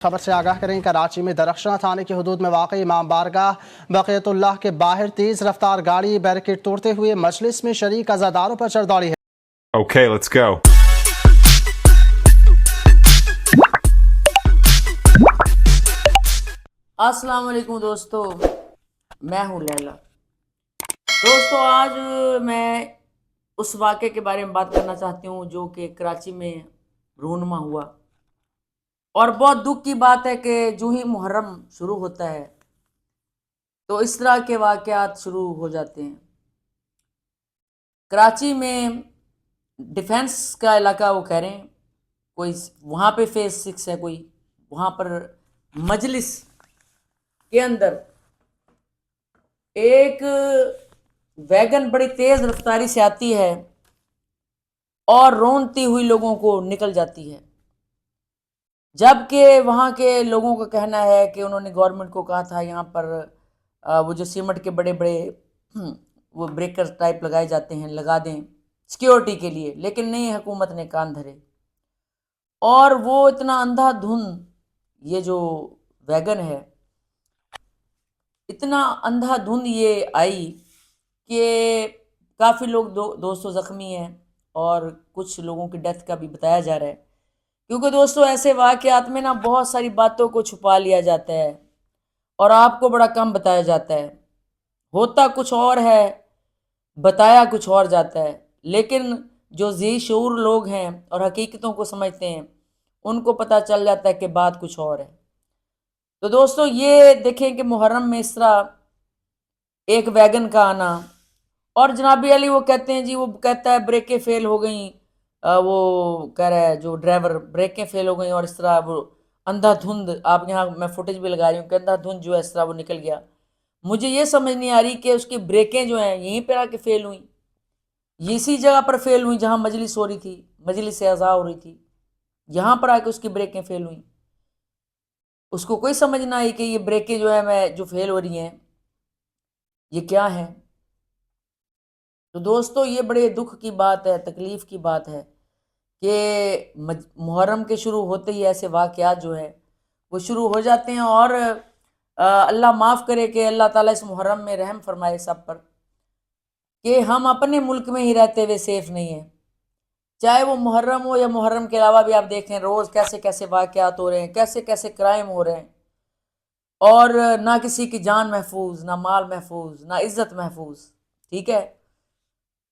खबर से आगाह करें, कराची में दरख्शां थाने की हदूद में वाक़ इमाम बारगाह बक़ियतुल्लाह के बाहर तेज रफ्तार गाड़ी बैरिकेड तोड़ते हुए मजलिस में शरीक अज़ादारों पर चढ़ दौड़ी है। Okay, let's go. अस्सलाम वालेकुम दोस्तों, मैं हूँ लैला। दोस्तों, आज मैं उस वाक़े के बारे में बात करना चाहती हूँ जो कि कराची में रूनुमा हुआ। और बहुत दुख की बात है कि जो ही मुहर्रम शुरू होता है तो इस तरह के वाक़यात शुरू हो जाते हैं। कराची में डिफेंस का इलाका वो कह रहे हैं, कोई वहाँ पे फेज़ 6 है, कोई वहाँ पर मजलिस के अंदर एक वैगन बड़ी तेज़ रफ्तारी से आती है और रोंती हुई लोगों को निकल जाती है, जबकि वहाँ के लोगों का कहना है कि उन्होंने गवर्नमेंट को कहा था यहाँ पर वो जो सीमेंट के बड़े बड़े वो ब्रेकर टाइप लगाए जाते हैं लगा दें सिक्योरिटी के लिए, लेकिन नहीं, हुकूमत ने कान धरे। और वो इतना अंधाधुंध ये जो वैगन है, इतना अंधाधुंध ये आई कि काफ़ी लोग 200 ज़ख्मी हैं और कुछ लोगों की डेथ का भी बताया जा रहा है। क्योंकि दोस्तों, ऐसे वाक़यात में ना बहुत सारी बातों को छुपा लिया जाता है और आपको बड़ा कम बताया जाता है। होता कुछ और है, बताया कुछ और जाता है। लेकिन जो जी शऊर लोग हैं और हकीकतों को समझते हैं, उनको पता चल जाता है कि बात कुछ और है। तो दोस्तों, ये देखें कि मुहर्रम में इस तरह एक वैगन का आना, और जनाबी अली वो कहते हैं जी, वो कहता है ब्रेकें फेल हो गई, वो कह रहा है जो ड्राइवर, ब्रेकें फेल हो गई और इस तरह वो अंधाधुंध, आप यहाँ मैं फुटेज भी लगा रही हूँ कि अंधाधुंध जो है इस तरह वो निकल गया। मुझे ये समझ नहीं आ रही कि उसकी ब्रेकें जो हैं यहीं पर आके फेल हुई, इसी जगह पर फेल हुई जहाँ मजलिस हो रही थी, मजलिस अज़ा हो रही थी, यहाँ पर आके उसकी ब्रेकें फेल हुई। उसको कोई समझ ना आई कि ये ब्रेकें जो है मैं जो फेल हो रही हैं ये क्या है। तो दोस्तों, ये बड़े दुख की बात है, तकलीफ़ की बात है कि मुहर्रम के शुरू होते ही ऐसे वाक़यात जो है वो शुरू हो जाते हैं। और अल्लाह माफ़ करे कि अल्लाह ताला इस मुहर्रम में रहम फरमाए सब पर, कि हम अपने मुल्क में ही रहते हुए सेफ़ नहीं हैं। चाहे वो मुहर्रम हो या मुहर्रम के अलावा भी आप देखें रोज़ कैसे कैसे वाक़यात हो रहे हैं, कैसे कैसे क्राइम हो रहे हैं, और ना किसी की जान महफूज, ना माल महफूज, ना इज़्ज़त महफूज। ठीक है,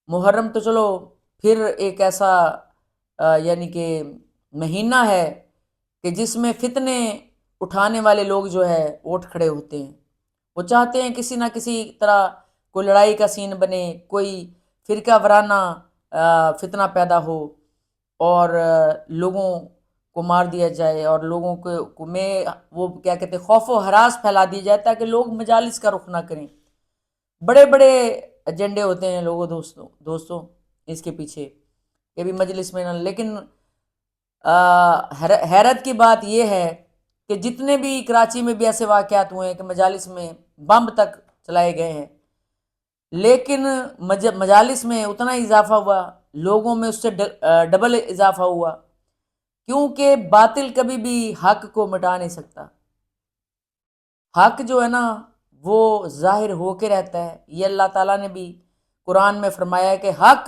मुहर्रम तो चलो फिर एक ऐसा यानी कि महीना है कि जिसमें फितने उठाने वाले लोग जो है उठ खड़े होते हैं। वो चाहते हैं किसी ना किसी तरह कोई लड़ाई का सीन बने, कोई फिरका वराना फितना पैदा हो और लोगों को मार दिया जाए और लोगों को में वो क्या कहते हैं खौफ व हरास फैला दी जाए ताकि लोग मजालिस का रुख ना करें। बड़े बड़े एजेंडे होते हैं लोगों दोस्तों इसके पीछे, ये भी मजलिस में ना। लेकिन हैरत की बात यह है कि जितने भी कराची में भी ऐसे वाक़यात हुए हैं कि मजालिस में बम तक चलाए गए हैं, लेकिन मजालिस में उतना इजाफा हुआ, लोगों में उससे डबल इजाफा हुआ, क्योंकि बातिल कभी भी हक को मिटा नहीं सकता। हक जो है ना वो जाहिर होके रहता है। ये अल्लाह ताला ने भी कुरान में फरमाया है कि हक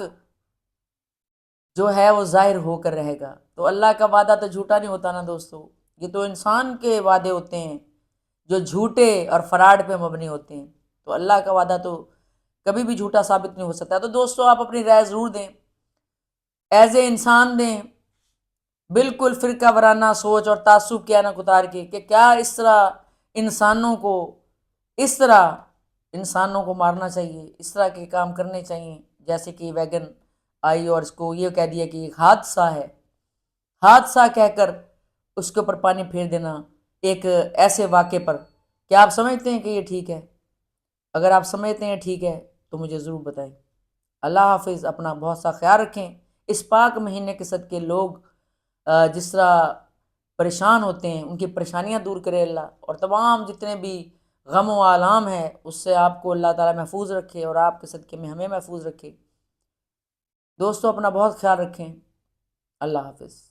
जो है वो जाहिर होकर रहेगा। तो अल्लाह का वादा तो झूठा नहीं होता ना दोस्तों, ये तो इंसान के वादे होते हैं जो झूठे और फराड पे मबनी होते हैं। तो अल्लाह का वादा तो कभी भी झूठा साबित नहीं हो सकता। तो दोस्तों, आप अपनी राय ज़रूर दें, एज ए इंसान दें, बिल्कुल फ़िरका वराना सोच और तासुब के आना उतार के कि क्या इस तरह इंसानों को मारना चाहिए, इस तरह के काम करने चाहिए। जैसे कि वैगन आई और इसको ये कह दिया कि एक हादसा है, हादसा कहकर उसके ऊपर पानी फेर देना एक ऐसे वाक़े पर। क्या आप समझते हैं कि ये ठीक है? अगर आप समझते हैं ठीक है तो मुझे ज़रूर बताएं। अल्लाह हाफिज़, अपना बहुत सा ख्याल रखें। इस पाक महीने के सदके लोग जिस तरह परेशान होते हैं उनकी परेशानियां दूर करे अल्लाह, और तमाम जितने भी गम व आलाम है उससे आपको अल्लाह ताला महफूज रखे और आपके सदके में हमें महफूज रखे। दोस्तों, अपना बहुत ख्याल रखें। अल्लाह हाफिज़।